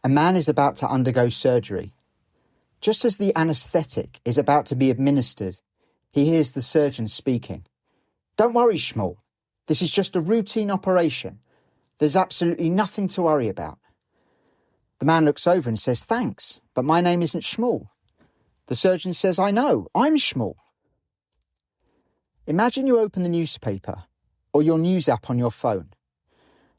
A man is about to undergo surgery. Just as the anaesthetic is about to be administered, he hears the surgeon speaking. "Don't worry, Shmuel. This is just a routine operation. There's absolutely nothing to worry about." The man looks over and says, "Thanks, but my name isn't Shmuel." The surgeon says, "I know, I'm Shmuel." Imagine you open the newspaper or your news app on your phone.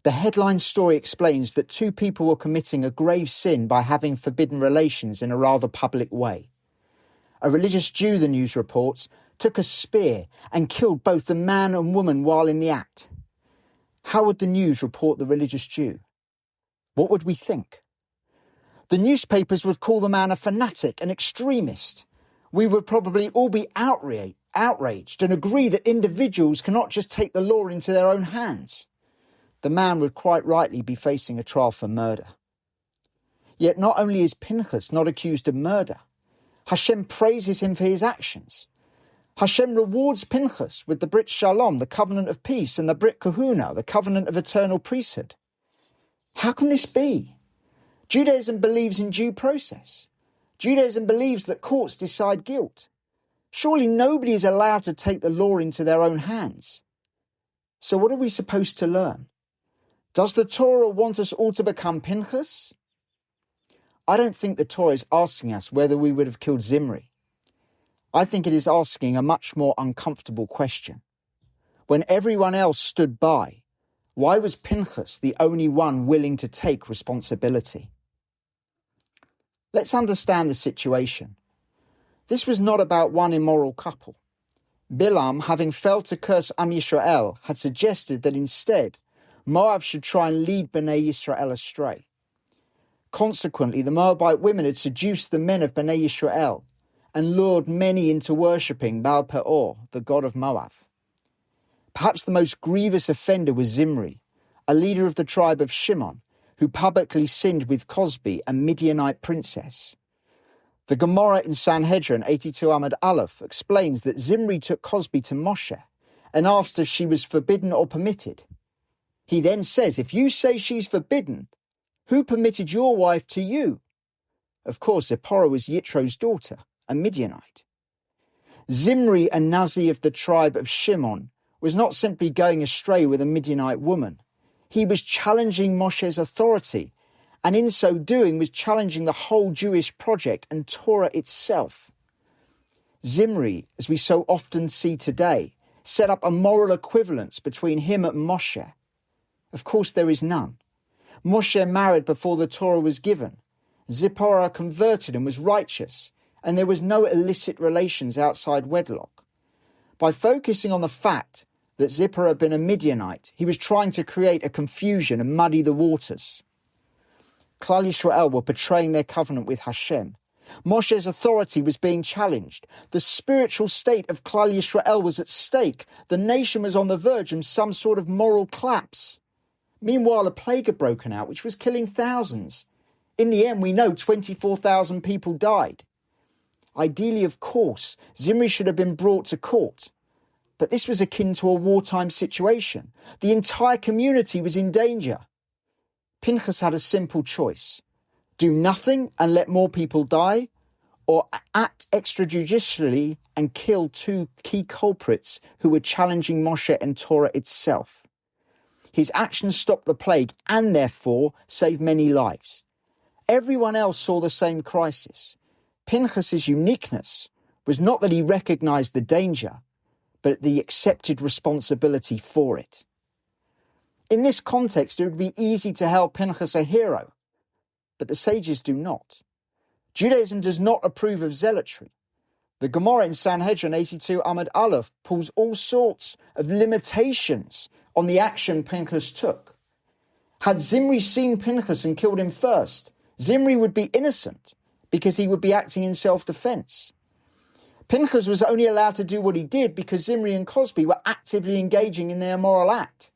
The headline story explains that two people were committing a grave sin by having forbidden relations in a rather public way. A religious Jew, the news reports, took a spear and killed both the man and woman while in the act. How would the news report the religious Jew? What would we think? The newspapers would call the man a fanatic, an extremist. We would probably all be outraged and agree that individuals cannot just take the law into their own hands. The man would quite rightly be facing a trial for murder. Yet not only is Pinchas not accused of murder, Hashem praises him for his actions. Hashem rewards Pinchas with the Brit Shalom, the covenant of peace, and the Brit Kahuna, the covenant of eternal priesthood. How can this be? Judaism believes in due process. Judaism believes that courts decide guilt. Surely nobody is allowed to take the law into their own hands. So what are we supposed to learn? Does the Torah want us all to become Pinchas? I don't think the Torah is asking us whether we would have killed Zimri. I think it is asking a much more uncomfortable question. When everyone else stood by, why was Pinchas the only one willing to take responsibility? Let's understand the situation. This was not about one immoral couple. Bilam, having failed to curse Am Yisrael, had suggested that instead, Moab should try and lead Bnei Yisrael astray. Consequently, the Moabite women had seduced the men of Bnei Yisrael and lured many into worshipping Baal Peor, the god of Moab. Perhaps the most grievous offender was Zimri, a leader of the tribe of Shimon, who publicly sinned with Cosbi, a Midianite princess. The Gemara in Sanhedrin 82 Amud Aleph explains that Zimri took Cosbi to Moshe and asked if she was forbidden or permitted. He then says, "If you say she's forbidden, who permitted your wife to you?" Of course, Zipporah was Yitro's daughter, a Midianite. Zimri, a Nazi of the tribe of Shimon, was not simply going astray with a Midianite woman. He was challenging Moshe's authority, and in so doing was challenging the whole Jewish project and Torah itself. Zimri, as we so often see today, set up a moral equivalence between him and Moshe. Of course, there is none. Moshe married before the Torah was given. Zipporah converted and was righteous, and there was no illicit relations outside wedlock. By focusing on the fact that Zipporah had been a Midianite, he was trying to create a confusion and muddy the waters. Klal Yisrael were betraying their covenant with Hashem. Moshe's authority was being challenged. The spiritual state of Klal Yisrael was at stake. The nation was on the verge of some sort of moral collapse. Meanwhile, a plague had broken out, which was killing thousands. In the end, we know 24,000 people died. Ideally, of course, Zimri should have been brought to court. But this was akin to a wartime situation. The entire community was in danger. Pinchas had a simple choice. Do nothing and let more people die, or act extrajudicially and kill two key culprits who were challenging Moshe and Torah itself. His actions stopped the plague and therefore saved many lives. Everyone else saw the same crisis. Pinchas's uniqueness was not that he recognized the danger, but the accepted responsibility for it. In this context, it would be easy to hail Pinchas a hero, but the sages do not. Judaism does not approve of zealotry. The Gemara in Sanhedrin 82 Amud Aleph pulls all sorts of limitations on the action Pinchas took. Had Zimri seen Pinchas and killed him first, Zimri would be innocent because he would be acting in self-defense. Pinchas was only allowed to do what he did because Zimri and Cosbi were actively engaging in their immoral act.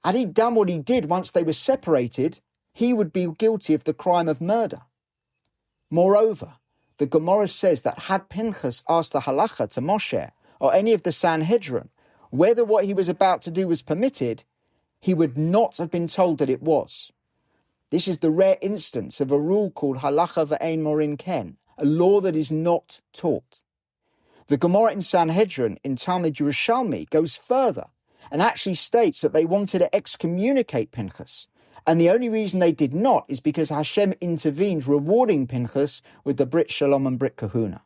Had he done what he did once they were separated, he would be guilty of the crime of murder. Moreover, the Gemara says that had Pinchas asked the halacha to Moshe or any of the Sanhedrin whether what he was about to do was permitted, he would not have been told that it was. This is the rare instance of a rule called halacha ve'ein morin ken, a law that is not taught. The Gemara in Sanhedrin in Talmud Yerushalmi goes further and actually states that they wanted to excommunicate Pinchas, and the only reason they did not is because Hashem intervened, rewarding Pinchas with the Brit Shalom and Brit Kahuna.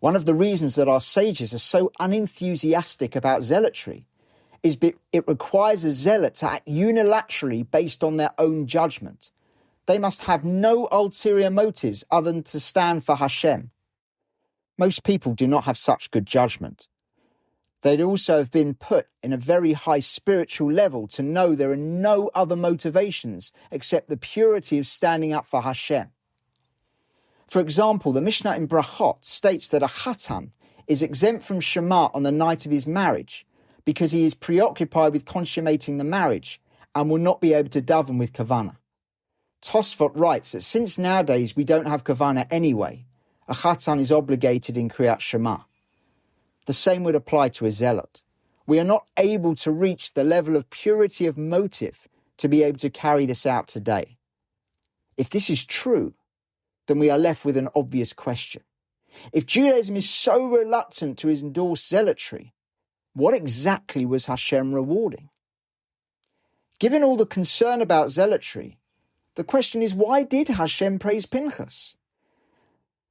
One of the reasons that our sages are so unenthusiastic about zealotry is it requires a zealot to act unilaterally based on their own judgment. They must have no ulterior motives other than to stand for Hashem. Most people do not have such good judgment. They'd also have been put in a very high spiritual level to know there are no other motivations except the purity of standing up for Hashem. For example, the Mishnah in Brachot states that a chatan is exempt from Shema on the night of his marriage because he is preoccupied with consummating the marriage and will not be able to daven with kavanah. Tosfot writes that since nowadays we don't have kavanah anyway, a chatan is obligated in Kriyat Shema. The same would apply to a zealot. We are not able to reach the level of purity of motive to be able to carry this out today. If this is true, then we are left with an obvious question. If Judaism is so reluctant to endorse zealotry, what exactly was Hashem rewarding? Given all the concern about zealotry, the question is, why did Hashem praise Pinchas?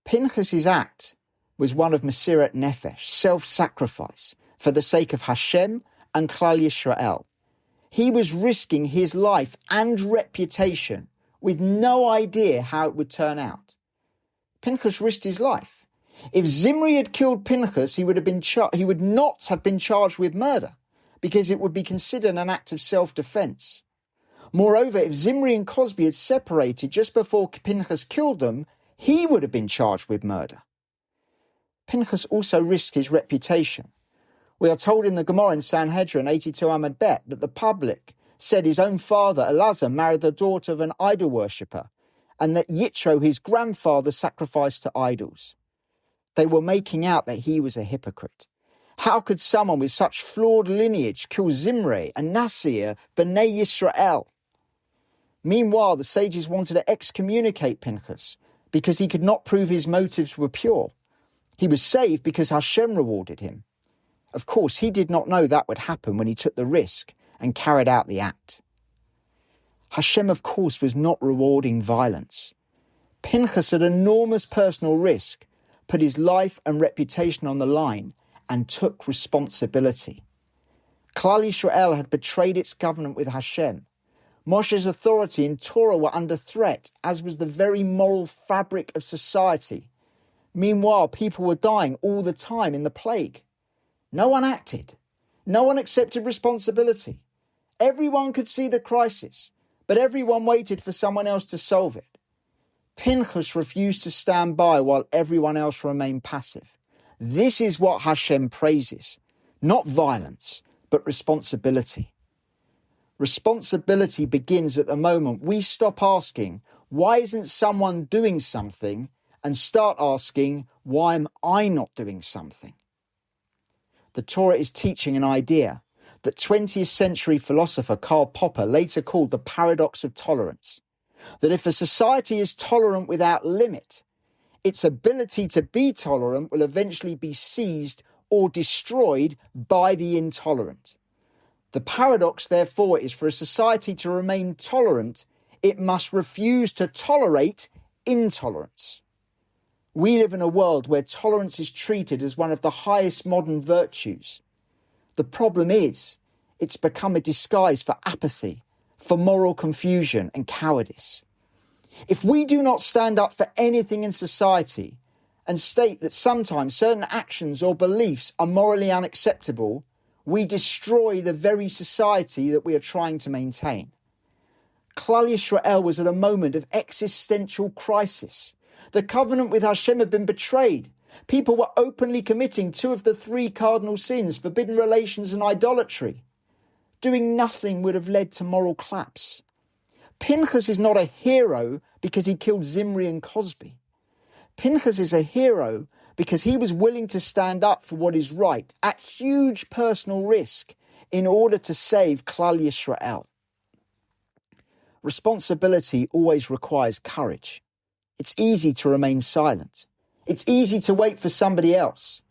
Pinchas' act was one of Mesirat Nefesh, self-sacrifice, for the sake of Hashem and Klal Yisrael. He was risking his life and reputation with no idea how it would turn out. Pinchas risked his life. If Zimri had killed Pinchas, he would not have been charged with murder, because it would be considered an act of self-defense. Moreover, if Zimri and Cosby had separated just before Pinchas killed them, he would have been charged with murder. Pinchas also risked his reputation. We are told in the Gemara in Sanhedrin 82 Amud Bet that the public said his own father, Elazar, married the daughter of an idol worshipper, and that Yitro, his grandfather, sacrificed to idols. They were making out that he was a hypocrite. How could someone with such flawed lineage kill Zimri and Nasir, Bnei Yisrael? Meanwhile, the sages wanted to excommunicate Pinchas because he could not prove his motives were pure. He was saved because Hashem rewarded him. Of course, he did not know that would happen when he took the risk and carried out the act. Hashem, of course, was not rewarding violence. Pinchas, at enormous personal risk, put his life and reputation on the line and took responsibility. Klal Yisrael had betrayed its covenant with Hashem. Moshe's authority and Torah were under threat, as was the very moral fabric of society. Meanwhile, people were dying all the time in the plague. No one acted. No one accepted responsibility. Everyone could see the crisis, but everyone waited for someone else to solve it. Pinchas refused to stand by while everyone else remained passive. This is what Hashem praises. Not violence, but responsibility. Responsibility begins at the moment we stop asking, why isn't someone doing something, and start asking, why am I not doing something? The Torah is teaching an idea that 20th century philosopher Karl Popper later called the paradox of tolerance. That if a society is tolerant without limit, its ability to be tolerant will eventually be seized or destroyed by the intolerant. The paradox, therefore, is for a society to remain tolerant, it must refuse to tolerate intolerance. We live in a world where tolerance is treated as one of the highest modern virtues. The problem is, it's become a disguise for apathy, for moral confusion and cowardice. If we do not stand up for anything in society and state that sometimes certain actions or beliefs are morally unacceptable, we destroy the very society that we are trying to maintain. Klal Yisrael was at a moment of existential crisis. The covenant with Hashem had been betrayed. People were openly committing 2 of the 3 cardinal sins, forbidden relations and idolatry. Doing nothing would have led to moral collapse. Pinchas is not a hero because he killed Zimri and Cosby. Pinchas is a hero because he was willing to stand up for what is right at huge personal risk in order to save Klal Yisrael. responsibility always requires courage. It's easy to remain silent. It's easy to wait for somebody else.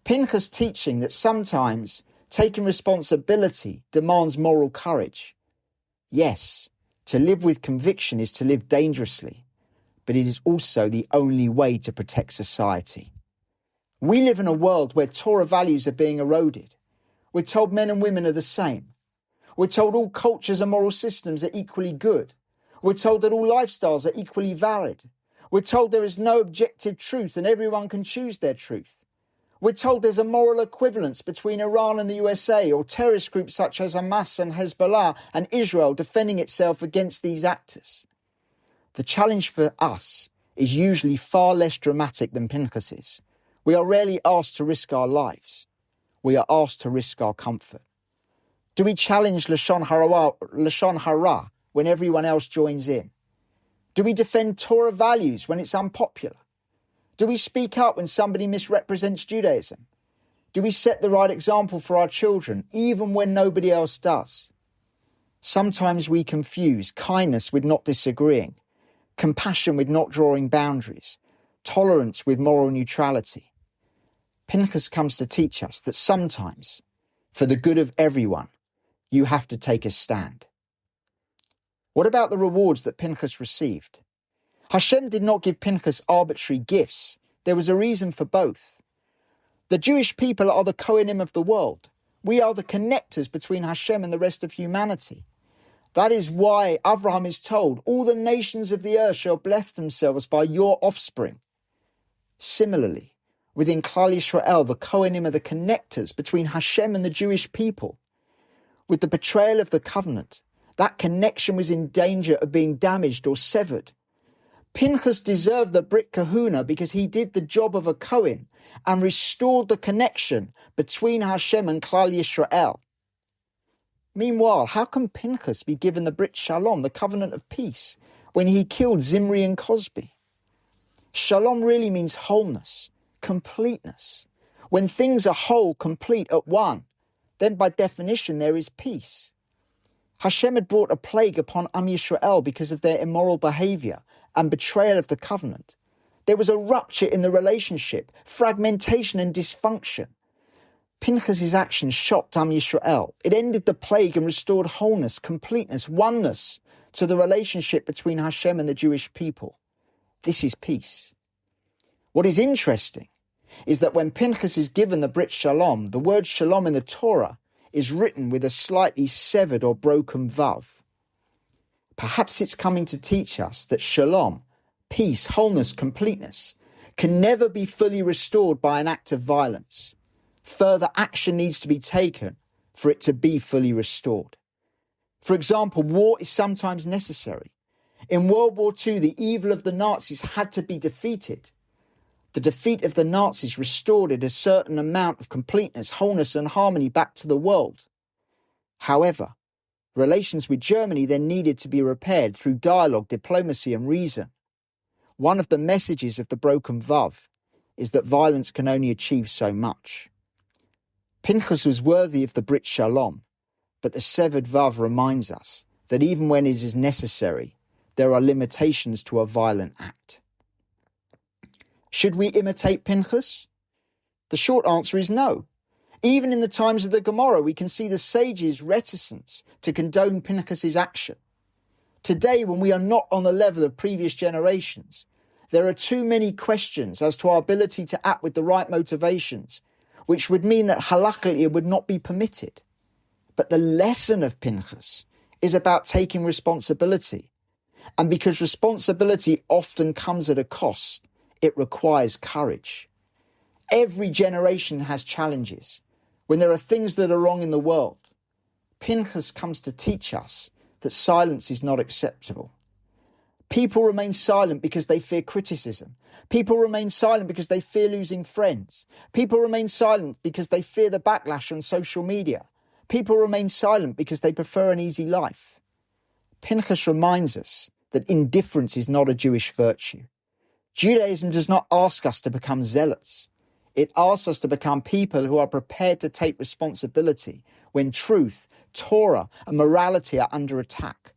Pinchas' teaching that sometimes taking responsibility demands moral courage. Yes, to live with conviction is to live dangerously, but it is also the only way to protect society. We live in a world where Torah values are being eroded. We're told men and women are the same. We're told all cultures and moral systems are equally good. We're told that all lifestyles are equally valid. We're told there is no objective truth and everyone can choose their truth. We're told there's a moral equivalence between Iran and the USA, or terrorist groups such as Hamas and Hezbollah and Israel defending itself against these actors. The challenge for us is usually far less dramatic than Pinchas's. We are rarely asked to risk our lives. We are asked to risk our comfort. Do we challenge Lashon Hara when everyone else joins in? Do we defend Torah values when it's unpopular? Do we speak up when somebody misrepresents Judaism? Do we set the right example for our children, even when nobody else does? Sometimes we confuse kindness with not disagreeing, compassion with not drawing boundaries, tolerance with moral neutrality. Pinchas comes to teach us that sometimes, for the good of everyone, you have to take a stand. What about the rewards that Pinchas received? Hashem did not give Pinchas arbitrary gifts. There was a reason for both. The Jewish people are the Kohanim of the world. We are the connectors between Hashem and the rest of humanity. That is why Avraham is told, all the nations of the earth shall bless themselves by your offspring. Similarly, within Klal Yisrael, the Kohanim are the connectors between Hashem and the Jewish people. With the betrayal of the covenant, that connection was in danger of being damaged or severed. Pinchas deserved the Brit Kahuna because he did the job of a Kohen and restored the connection between Hashem and Klal Yisrael. Meanwhile, how can Pinchas be given the Brit Shalom, the covenant of peace, when he killed Zimri and Cosby? Shalom really means wholeness, completeness. When things are whole, complete at one, then by definition there is peace. Hashem had brought a plague upon Am Yisrael because of their immoral behavior and betrayal of the covenant. There was a rupture in the relationship, fragmentation and dysfunction. Pinchas' action shocked Am Yisrael. It ended the plague and restored wholeness, completeness, oneness to the relationship between Hashem and the Jewish people. This is peace. What is interesting is that when Pinchas is given the Brit Shalom, the word Shalom in the Torah is written with a slightly severed or broken vav. Perhaps it's coming to teach us that Shalom, peace, wholeness, completeness, can never be fully restored by an act of violence. Further action needs to be taken for it to be fully restored. For example, war is sometimes necessary. In World War II, the evil of the Nazis had to be defeated. The defeat of the Nazis restored a certain amount of completeness, wholeness and harmony back to the world. However, relations with Germany then needed to be repaired through dialogue, diplomacy and reason. One of the messages of the broken vav is that violence can only achieve so much. Pinchas was worthy of the Brit Shalom, but the severed vav reminds us that even when it is necessary, there are limitations to a violent act. Should we imitate Pinchas? The short answer is no. Even in the times of the Gemara, we can see the sages' reticence to condone Pinchas' action. Today, when we are not on the level of previous generations, there are too many questions as to our ability to act with the right motivations, which would mean that halakhically it would not be permitted. But the lesson of Pinchas is about taking responsibility. And because responsibility often comes at a cost, it requires courage. Every generation has challenges. When there are things that are wrong in the world, Pinchas comes to teach us that silence is not acceptable. People remain silent because they fear criticism. People remain silent because they fear losing friends. People remain silent because they fear the backlash on social media. People remain silent because they prefer an easy life. Pinchas reminds us that indifference is not a Jewish virtue. Judaism does not ask us to become zealots. It asks us to become people who are prepared to take responsibility when truth, Torah, and morality are under attack.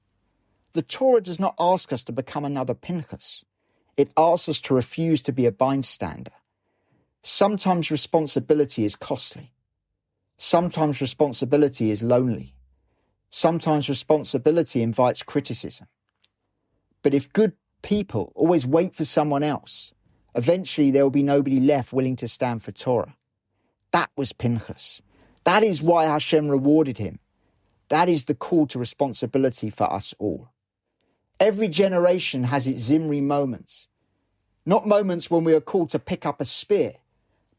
The Torah does not ask us to become another Pinchas. It asks us to refuse to be a bystander. Sometimes responsibility is costly. Sometimes responsibility is lonely. Sometimes responsibility invites criticism. But if good people always wait for someone else, eventually there will be nobody left willing to stand for Torah. That was Pinchas. That is why Hashem rewarded him. That is the call to responsibility for us all. Every generation has its Zimri moments. Not moments when we are called to pick up a spear,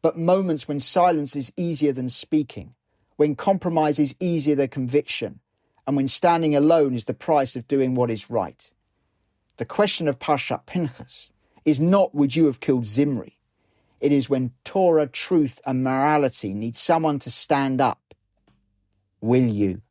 but moments when silence is easier than speaking, when compromise is easier than conviction, and when standing alone is the price of doing what is right. The question of Parsha Pinchas is not would you have killed Zimri. It is when Torah, truth and morality need someone to stand up. Will you?